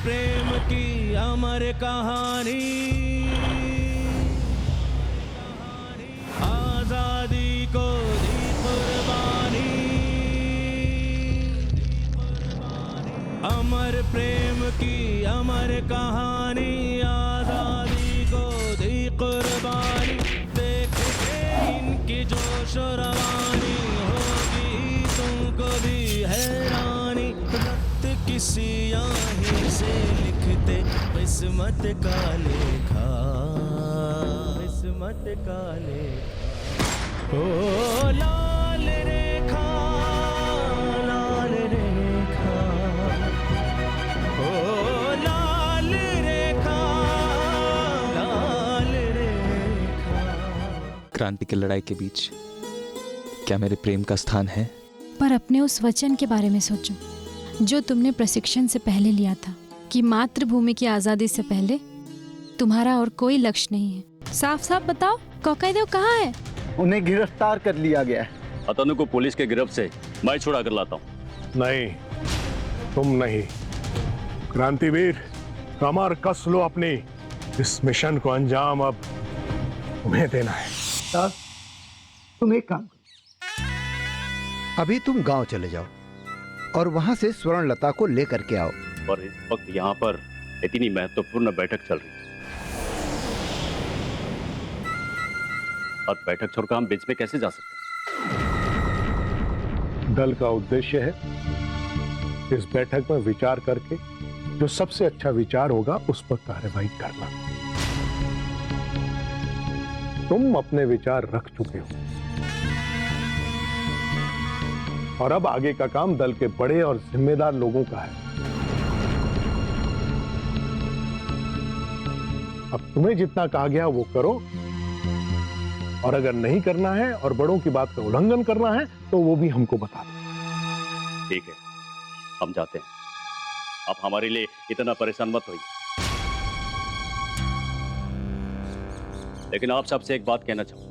प्रेम की अमर कहानी, आजादी को दी कुर्बानी, अमर प्रेम की अमर कहानी, आजादी को दी कुर्बानी। देख के इनकी जोश रवानी, होगी तुमको भी हैरानी। रक्त की सियाही से लिखते किस्मत का लेखा, किस्मत का लेखा। ओ लाल रेखा, लाल रेखा, ओ लाल रेखा, लाल रेखा। क्रांति की लड़ाई के बीच क्या मेरे प्रेम का स्थान है? पर अपने उस वचन के बारे में सोचो जो तुमने प्रशिक्षण से पहले लिया था कि मातृभूमि की आजादी से पहले तुम्हारा और कोई लक्ष्य नहीं है। साफ साफ बताओ, कोकाईदेव कहाँ है? उन्हें गिरफ्तार कर लिया गया है। अतनु को पुलिस के गिरफ्त से मैं छुड़ा कर लाता हूँ। नहीं, तुम नहीं। क्रांतिवीर, कमर कस लो अपनी। इस मिशन को अंजाम अब तुम्हें देना है। साहब, तुम एक काम करो, अभी तुम गांव चले जाओ और वहां से स्वर्णलता को लेकर के आओ। और इस वक्त यहाँ पर इतनी महत्वपूर्ण बैठक चल रही है और बैठक छोड़कर हम बीच में कैसे जा सकते हैं? दल का उद्देश्य है इस बैठक में विचार करके जो सबसे अच्छा विचार होगा उस पर कार्यवाही करना। तुम अपने विचार रख चुके हो और अब आगे का काम दल के बड़े और जिम्मेदार लोगों का है। अब तुम्हें जितना कहा गया वो करो, और अगर नहीं करना है और बड़ों की बात का उल्लंघन करना है तो वो भी हमको बता दो। ठीक है, हम जाते हैं। आप हमारे लिए इतना परेशान मत होइए। लेकिन आप सबसे एक बात कहना चाहूं।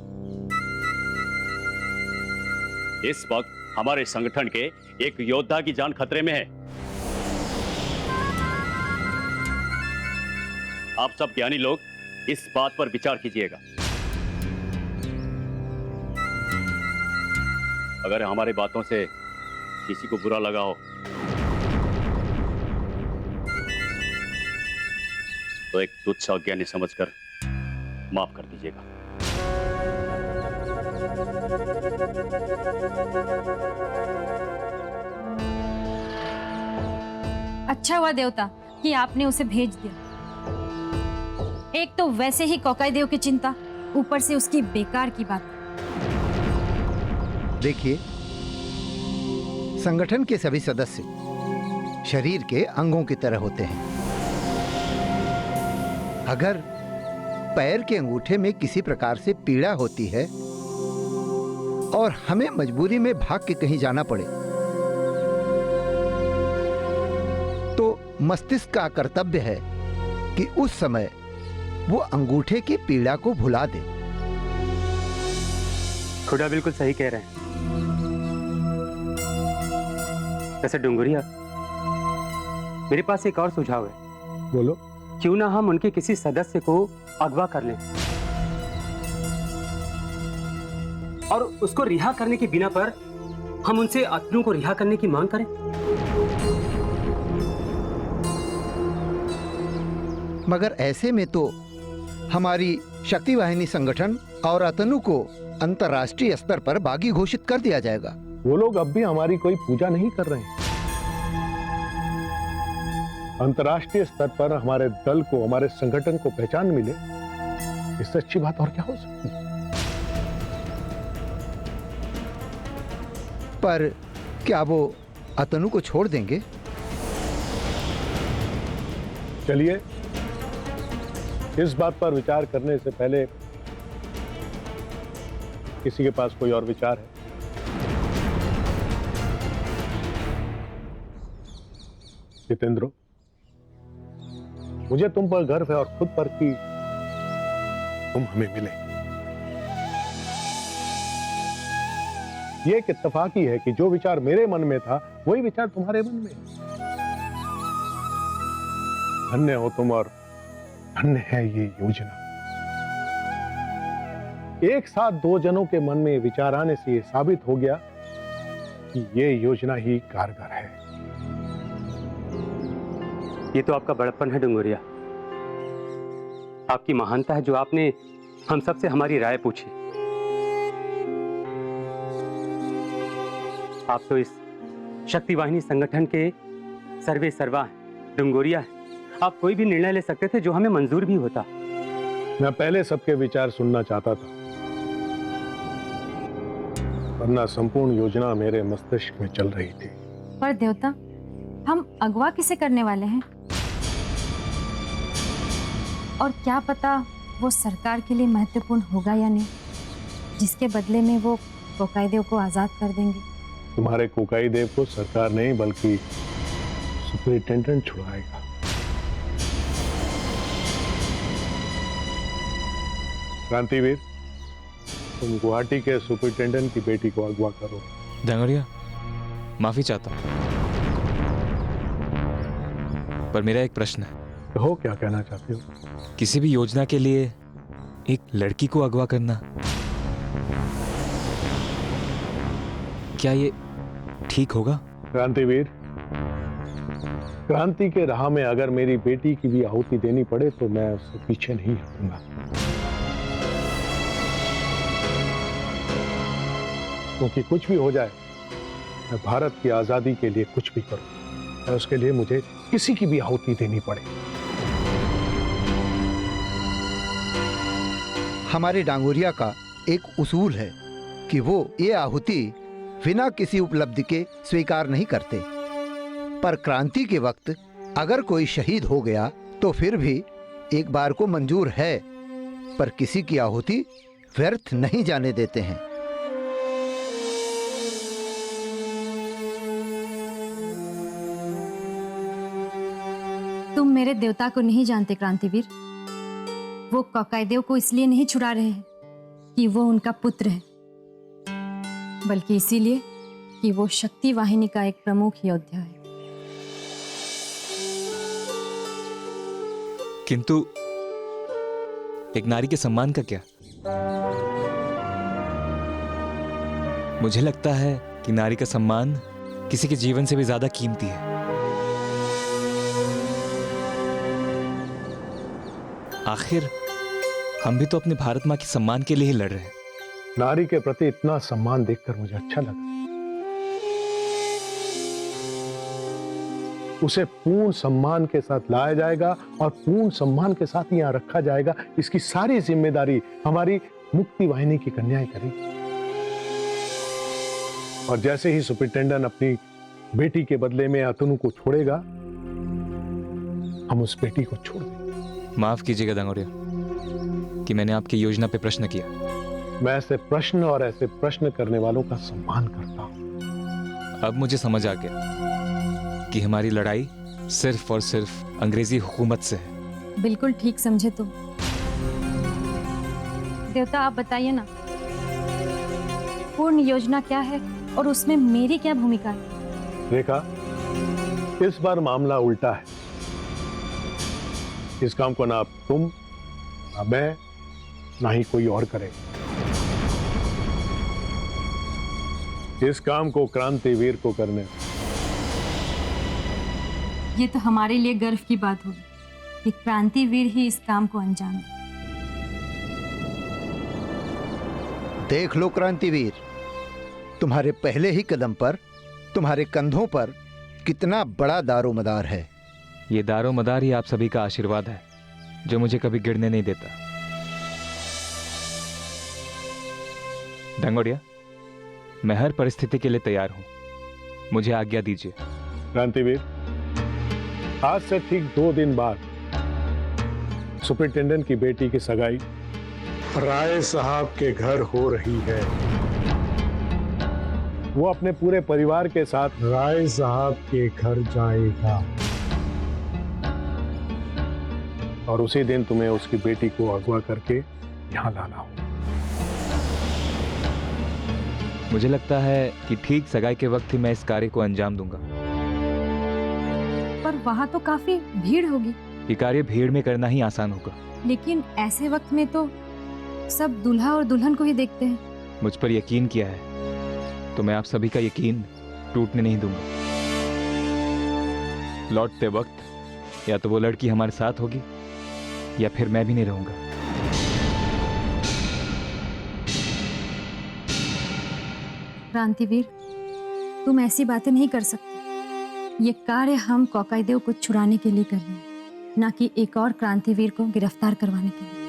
इस वक्त हमारे संगठन के एक योद्धा की जान खतरे में है। आप सब ज्ञानी लोग इस बात पर विचार कीजिएगा। अगर हमारी बातों से किसी को बुरा लगा हो तो एक तुच्छ अज्ञानी समझकर माफ कर दीजिएगा। अच्छा हुआ देवता कि आपने उसे भेज दिया। एक तो वैसे ही कोकाईदेव की चिंता, ऊपर से उसकी बेकार की बात। देखिए, संगठन के सभी सदस्य शरीर के अंगों की तरह होते हैं। अगर पैर के अंगूठे में किसी प्रकार से पीड़ा होती है और हमें मजबूरी में भाग के कहीं जाना पड़े तो मस्तिष्क का कर्तव्य है कि उस समय वो अंगूठे की पीड़ा को भुला दे। खुदा बिल्कुल सही कह रहे हैं। वैसे डुंगरिया, मेरे पास एक और सुझाव है। बोलो। क्यों ना हम उनके किसी सदस्य को अगवा कर लें और उसको रिहा करने की बिना पर हम उनसे अतनु को रिहा करने की मांग करें। मगर ऐसे में तो हमारी शक्ति वाहिनी संगठन और अतनु को अंतर्राष्ट्रीय स्तर पर बागी घोषित कर दिया जाएगा। वो लोग अब भी हमारी कोई पूजा नहीं कर रहे हैं। अंतर्राष्ट्रीय स्तर पर हमारे दल को, हमारे संगठन को पहचान मिले, इससे अच्छी बात और क्या हो सकती है? पर क्या वो अतनु को छोड़ देंगे? चलिए, इस बात पर विचार करने से पहले किसी के पास कोई और विचार है? जितेंद्र, मुझे तुम पर गर्व है और खुद पर कि तुम हमें मिले। यह एक इत्तेफाकी है कि जो विचार मेरे मन में था वही विचार तुम्हारे मन में है। धन्य हो तुम और धन्य है ये योजना। एक साथ दो जनों के मन में विचार आने से ये साबित हो गया कि ये योजना ही कारगर है। ये तो आपका बड़प्पन है डुंगरिया, आपकी महानता है जो आपने हम सबसे हमारी राय पूछी। आप तो इस शक्ति वाहिनी संगठन के सर्वे सर्वा हैं, डुंगोरिया है। आप कोई भी निर्णय ले सकते थे जो हमें मंजूर भी होता। मैं पहले सबके विचार सुनना चाहता था, वरना संपूर्ण योजना मेरे मस्तिष्क में चल रही थी। पर देवता, हम अगवा किसे करने वाले हैं? और क्या पता वो सरकार के लिए महत्वपूर्ण होगा या नहीं, जिसके बदले में वो कोकाई देव को आजाद कर देंगे। तुम्हारे कोकाई देव को सरकार नहीं बल्कि सुपरिटेंडेंट छुड़ाएगा। क्रांतिवीर, तुम गुवाहाटी के सुपरिटेंडेंट की बेटी को अगवा करो। डंगोरिया, माफी चाहता हूं, पर मेरा एक प्रश्न है। हो, क्या कहना चाहते हो? किसी भी योजना के लिए एक लड़की को अगवा करना, क्या ये ठीक होगा? क्रांतिवीर, क्रांति के राह में अगर मेरी बेटी की भी आहुति देनी पड़े तो मैं उससे पीछे नहीं हटूंगा। क्योंकि कुछ भी हो जाए, मैं भारत की आजादी के लिए कुछ भी करूं, और उसके लिए मुझे किसी की भी आहुति देनी पड़े। हमारे डांगोरिया का एक उसूल है कि वो ये आहुति बिना किसी उपलब्धि के स्वीकार नहीं करते, पर क्रांति के वक्त अगर कोई शहीद हो गया तो फिर भी एक बार को मंजूर है, पर किसी की आहुति व्यर्थ नहीं जाने देते हैं। तुम मेरे देवता को नहीं जानते क्रांतिवीर। वो कोकाई देव को इसलिए नहीं छुड़ा रहे हैं कि वो उनका पुत्र है, बल्कि इसीलिए कि वो शक्ति वाहिनी का एक प्रमुख योद्धा है। किंतु एक नारी के सम्मान का क्या? मुझे लगता है कि नारी का सम्मान किसी के जीवन से भी ज्यादा कीमती है। आखिर हम भी तो अपने भारत माँ के सम्मान के लिए ही लड़ रहे हैं। नारी के प्रति इतना सम्मान देखकर मुझे अच्छा लगा। उसे पूर्ण सम्मान के साथ लाया जाएगा और पूर्ण सम्मान के साथ यहाँ रखा जाएगा। इसकी सारी जिम्मेदारी हमारी मुक्ति वाहिनी की कन्याएं करेगी। और जैसे ही सुपरिटेंडेंट अपनी बेटी के बदले में अतनु को छोड़ेगा, हम उस बेटी को छोड़ देंगे। माफ कीजिएगा डंगोरिया कि मैंने आपकी योजना पे प्रश्न किया। मैं ऐसे प्रश्न और ऐसे प्रश्न करने वालों का सम्मान करता हूं। अब मुझे समझ आ गया कि हमारी लड़ाई सिर्फ और सिर्फ अंग्रेजी हुकूमत से है। बिल्कुल ठीक समझे तुम। देवता, आप बताइए ना, पूर्ण योजना क्या है और उसमें मेरी क्या भूमिका है? रेखा, इस बार मामला उल्टा है। इस काम को ना तुम, ना मैं, ना ही कोई और करे। इस काम को क्रांतिवीर को करने। ये तो हमारे लिए गर्व की बात होगी कि क्रांतिवीर ही इस काम को अंजाम दे। देख लो क्रांतिवीर, तुम्हारे पहले ही कदम पर, तुम्हारे कंधों पर कितना बड़ा दारोमदार है। ये दारोमदार ही आप सभी का आशीर्वाद है जो मुझे कभी गिरने नहीं देता। डंगोरिया, मैं हर परिस्थिति के लिए तैयार हूं। मुझे आज्ञा दीजिए। क्रांतिवीर, आज से ठीक 2 दिन बाद सुपरिटेंडेंट की बेटी की सगाई राय साहब के घर हो रही है। वो अपने पूरे परिवार के साथ राय साहब के घर जाएगा और उसी दिन तुम्हें उसकी बेटी को अगवा करके यहां लाना होगा। मुझे लगता है कि ठीक सगाई के वक्त ही मैं इस कार्य को अंजाम दूंगा। पर वहां तो काफी भीड़ होगी। ये कार्य भीड़ में करना ही आसान होगा। लेकिन ऐसे वक्त में तो सब दूल्हा और दुल्हन को ही देखते हैं। मुझ पर यकीन किया है तो मैं आप सभी का यकीन टूटने नहीं दूंगा। लौटते वक्त या तो वो लड़की हमारे साथ होगी या फिर मैं भी नहीं रहूंगा। क्रांतिवीर, तुम ऐसी बातें नहीं कर सकते। ये कार्य हम कोकाईदेव को छुड़ाने के लिए कर रहे हैं, ना कि एक और क्रांतिवीर को गिरफ्तार करवाने के लिए।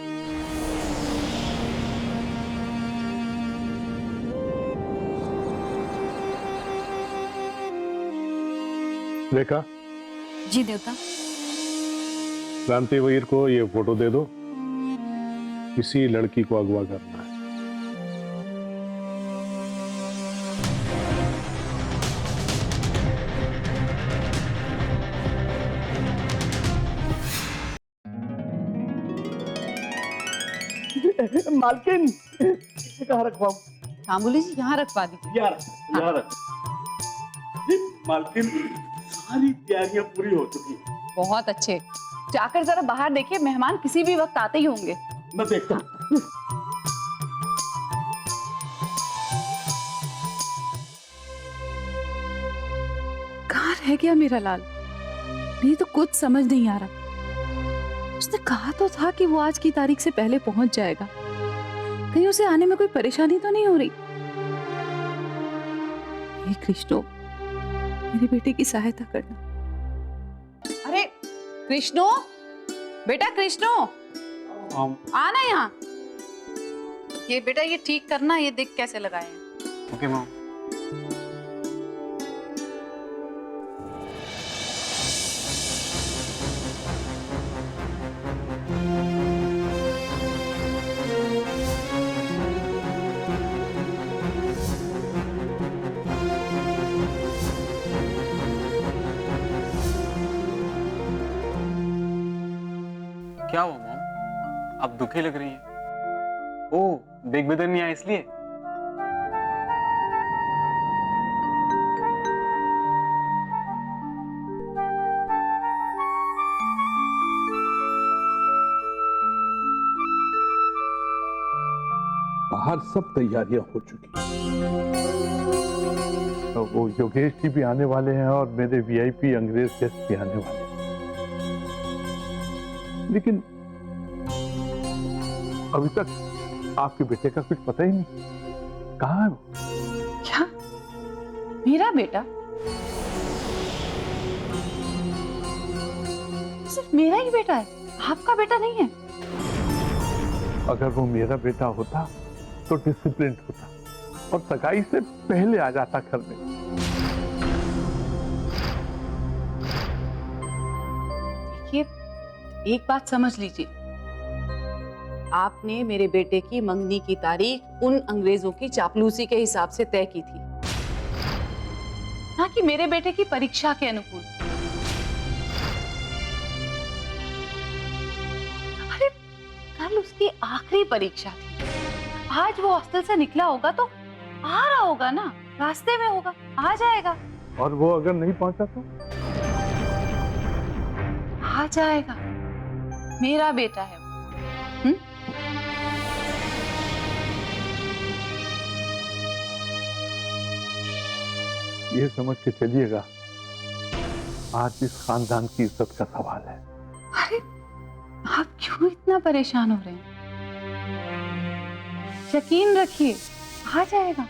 रेखा, जी देवता। क्रांतिवीर को ये फोटो दे दो। किसी लड़की को अगवा करना है। मालकिन कहाँ रखवाऊं? कांबुली जी यहाँ रखवा दीजिए। यहाँ रख। मालकिन, सारी तैयारियां पूरी हो चुकी हैं। बहुत अच्छे। जाकर जरा बाहर देखिए, मेहमान किसी भी वक्त आते ही होंगे। मैं देखता हूँ। कहाँ रह गया मेरा लाल? ये तो कुछ समझ नहीं आ रहा। उसने कहा तो था कि वो आज की तारीख से पहले पहुंच जाएगा। कहीं उसे आने में कोई परेशानी तो नहीं हो रही? हे कृष्णो, मेरे बेटे की सहायता करना। अरे कृष्णो, बेटा कृष्णो, आना यहाँ। ये बेटा ये ठीक करना, ये देख कैसे लगाए हैं। Okay mom. क्या हुआ मॉम? आप दुखी लग रही हैं। ओह, बिग ब्रदर नहीं आया इसलिए? बाहर सब तैयारियां हो चुकी हैं। तो वो योगेश जी भी आने वाले हैं और मेरे वीआईपी अंग्रेज गेस्ट भी आने वाले हैं। लेकिन अभी तक आपके बेटे का कुछ पता ही नहीं। कहाँ है वो? क्या? मेरा बेटा? सिर्फ मेरा ही बेटा है, आपका बेटा नहीं है? अगर वो मेरा बेटा होता तो डिसिप्लिन होता और सगाई से पहले आ जाता घर में। देखिए, एक बात समझ लीजिए, आपने मेरे बेटे की मंगनी की तारीख उन अंग्रेजों की चापलूसी के हिसाब से तय की थी, ना कि मेरे बेटे की परीक्षा के अनुकूल। अरे कल उसकी आखिरी परीक्षा थी। आज वो हॉस्टल से निकला होगा तो आ रहा होगा ना, रास्ते में होगा, आ जाएगा। और वो अगर नहीं पहुंचा तो? आ जाएगा, मेरा बेटा है वो। ये समझ के चलिएगा, आज इस खानदान की इज्जत का सवाल है। अरे आप क्यों इतना परेशान हो रहे हैं? यकीन रखिए, आ जाएगा।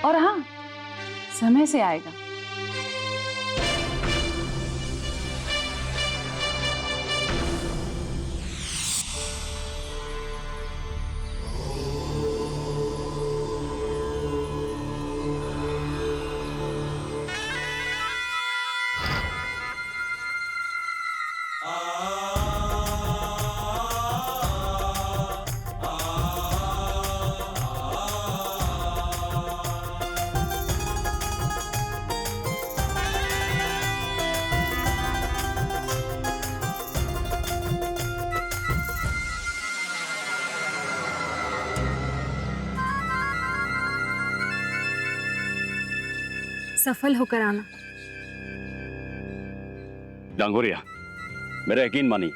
और हाँ, समय से आएगा। सफल होकर आना। डांगोरिया, मेरा यकीन मानिए,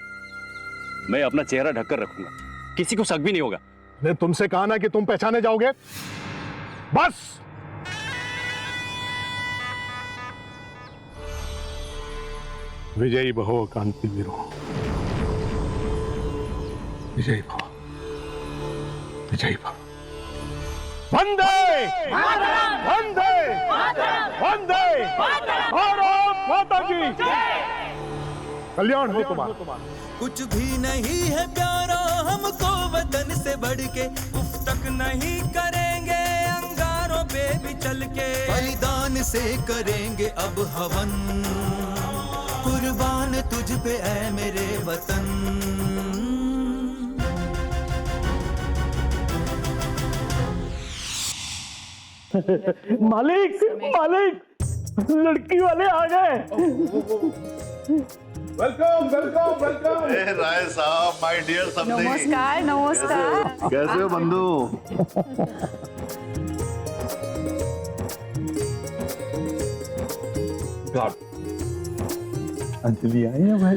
मैं अपना चेहरा ढककर रखूंगा, किसी को शक भी नहीं होगा। ने तुमसे कहा ना कि तुम पहचाने जाओगे। बस विजयी भव कांति वीरो, विजयी भव, विजयी भव। वंदे वंदे वंदे भारत माता की कल्याण हो तुम्हारा। कुछ भी नहीं है प्यारा हमको वतन से बढ़ के, उफ तक नहीं करेंगे अंगारों पे भी चल के, बलिदान से करेंगे अब हवन, कुर्बान तुझ पे ऐ मेरे वतन। मालिक मालिक, लड़की वाले आ गए। Welcome welcome welcome. राय साहब, माय डियर समधी, नमस्कार नमस्कार। कैसे हो बंधु? अंजलि आई है भाई।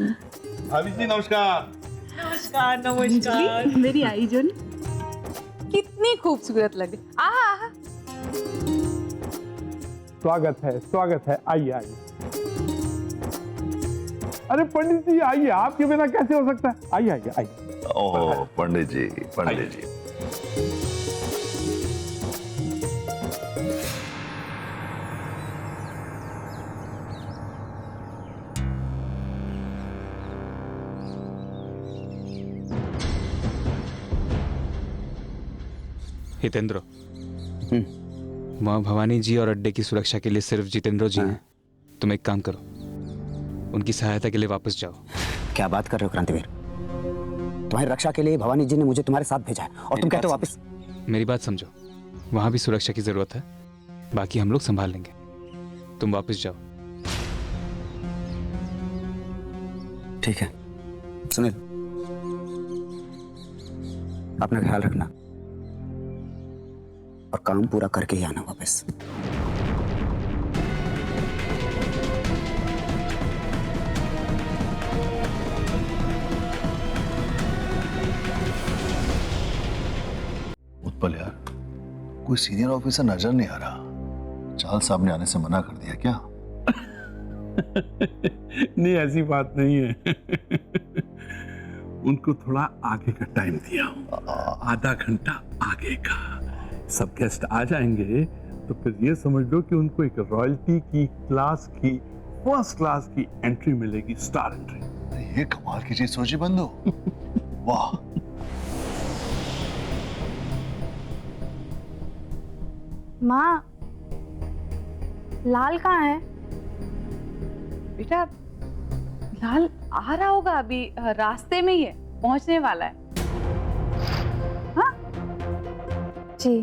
भाभी जी नमस्कार। नमस्कार नमस्कार। मेरी आई जुन कितनी खूबसूरत लगे। आहा, स्वागत है, आइए आइए। अरे पंडित जी आइए, आपके बिना कैसे हो सकता है? आइए आइए आइए। ओह पंडित जी, पंडित जी। हितेंद्र, माँ भवानी जी और अड्डे की सुरक्षा के लिए सिर्फ जितेंद्र जी हैं। तुम एक काम करो, उनकी सहायता के लिए वापस जाओ। क्या बात कर रहे हो क्रांतिवीर? तुम्हारी रक्षा के लिए भवानी जी ने मुझे तुम्हारे साथ भेजा है और तुम कहते हो वापस? मेरी बात समझो, वहां भी सुरक्षा की जरूरत है, बाकी हम लोग संभाल लेंगे। तुम वापस जाओ। ठीक है सुनील, अपना ख्याल रखना और काम पूरा करके ही आना वापस। उत्पल यार, कोई सीनियर ऑफिसर नजर नहीं आ रहा। चाल साहब ने आने से मना कर दिया क्या? नहीं ऐसी बात नहीं है। उनको थोड़ा आगे का टाइम दिया हूं, आधा घंटा आगे का। सब गेस्ट आ जाएंगे तो फिर ये समझ लो कि उनको एक रॉयल्टी की क्लास की, फर्स्ट क्लास की एंट्री मिलेगी, स्टार एंट्री। ये कमाल की चीज सोची बंधु। वाह। माँ लाल कहाँ है? बेटा लाल आ रहा होगा, अभी रास्ते में ही है, पहुंचने वाला है। हाँ जी।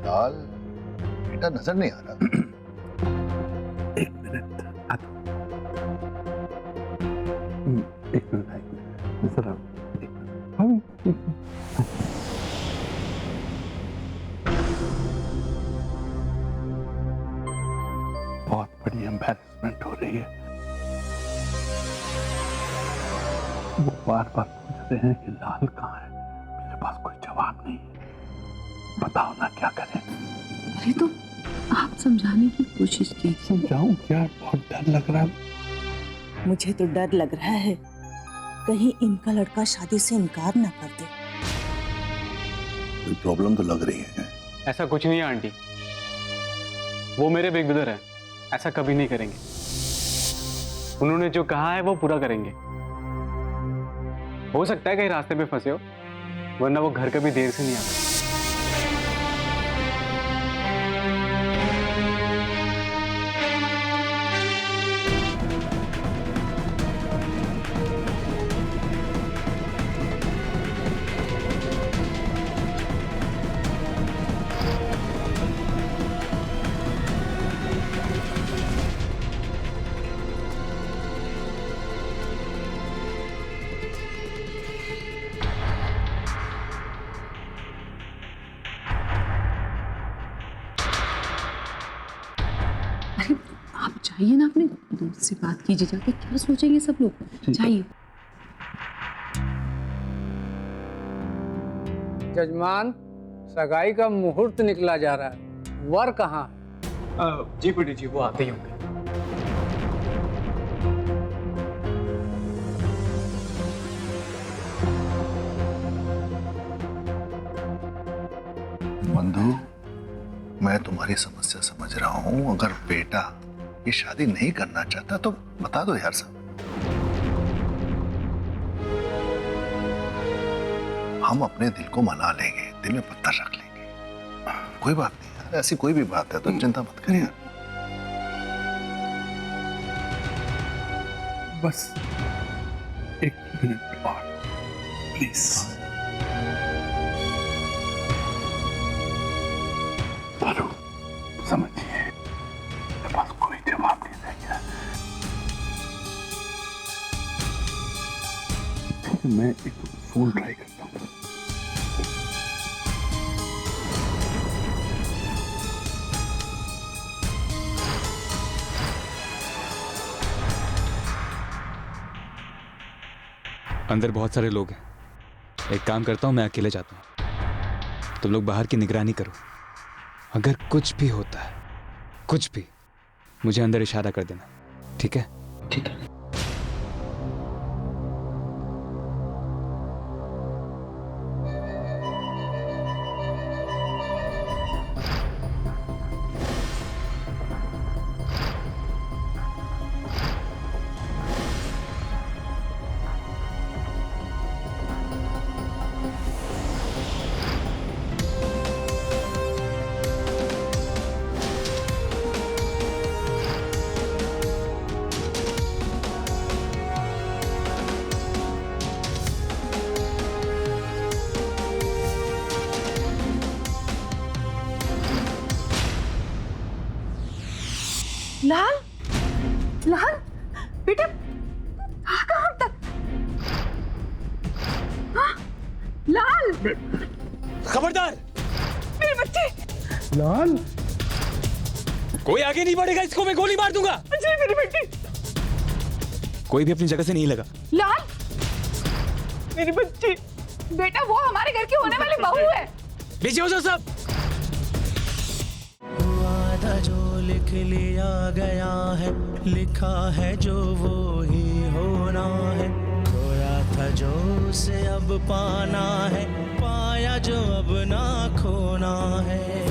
लाल बेटा नजर नहीं आ रहा। एक मिनट एक मिनट जरा बहुत बड़ी एम्बैरेसमेंट हो रही है। वो बार बार पूछ रहे हैं कि लाल कहाँ है, मेरे पास कोई जवाब नहीं है। बताओ ना क्या करें? अरे तो आप समझाने की कोशिश कीजिए। समझाऊं क्या? बहुत डर लग रहा है। मुझे तो डर लग रहा है कहीं इनका लड़का शादी से इनकार ना कर दे। कोई प्रॉब्लम तो लग रही है। ऐसा कुछ नहीं है आंटी, वो मेरे बिग ब्रदर हैं, ऐसा कभी नहीं करेंगे। उन्होंने जो कहा है वो पूरा करेंगे। हो सकता है कहीं रास्ते पे फंसे हो, वरना वो घर कभी देर से नहीं आते। जाइए ना, अपने दोस्त से बात कीजिए जाके, क्या सोचेंगे सब लोग। जाइए। जजमान, सगाई का मुहूर्त निकला जा रहा है, वर कहाँ है? जी बेटी जी, वो आते ही होंगे। बंधु, मैं तुम्हारी समस्या समझ रहा हूं। अगर बेटा ये शादी नहीं करना चाहता तो बता दो यार साहब, हम अपने दिल को मना लेंगे, दिल में पत्थर रख लेंगे। कोई बात नहीं यार, ऐसी कोई भी बात है तो चिंता मत करिए। बस 1 मिनट और प्लीज। पारू, समझिए, मेरे पास कोई जवाब नहीं रह गया। ठीक है, मैं एक फोन ट्राई करता हूँ। अंदर बहुत सारे लोग हैं। एक काम करता हूँ, मैं अकेले जाता हूँ, तुम लोग बाहर की निगरानी करो। अगर कुछ भी होता है, कुछ भी, मुझे अंदर इशारा कर देना, ठीक है? ठीक है। लाल, लाल बेटा, कहाँ तक? हाँ? लाल, खबरदार! मेरे बच्चे। लाल, कोई आगे नहीं बढ़ेगा, इसको मैं गोली मार दूंगा। अजय, मेरी बेटी। कोई भी अपनी जगह से नहीं लगा। लाल, मेरी बच्ची। बेटा, वो हमारे घर की होने वाली बहू है। पीछे हो जाओ सब। जो लिख लिया गया है, लिखा है जो वो ही होना है। खोया था जो उसे अब पाना है, पाया जो अब ना खोना है।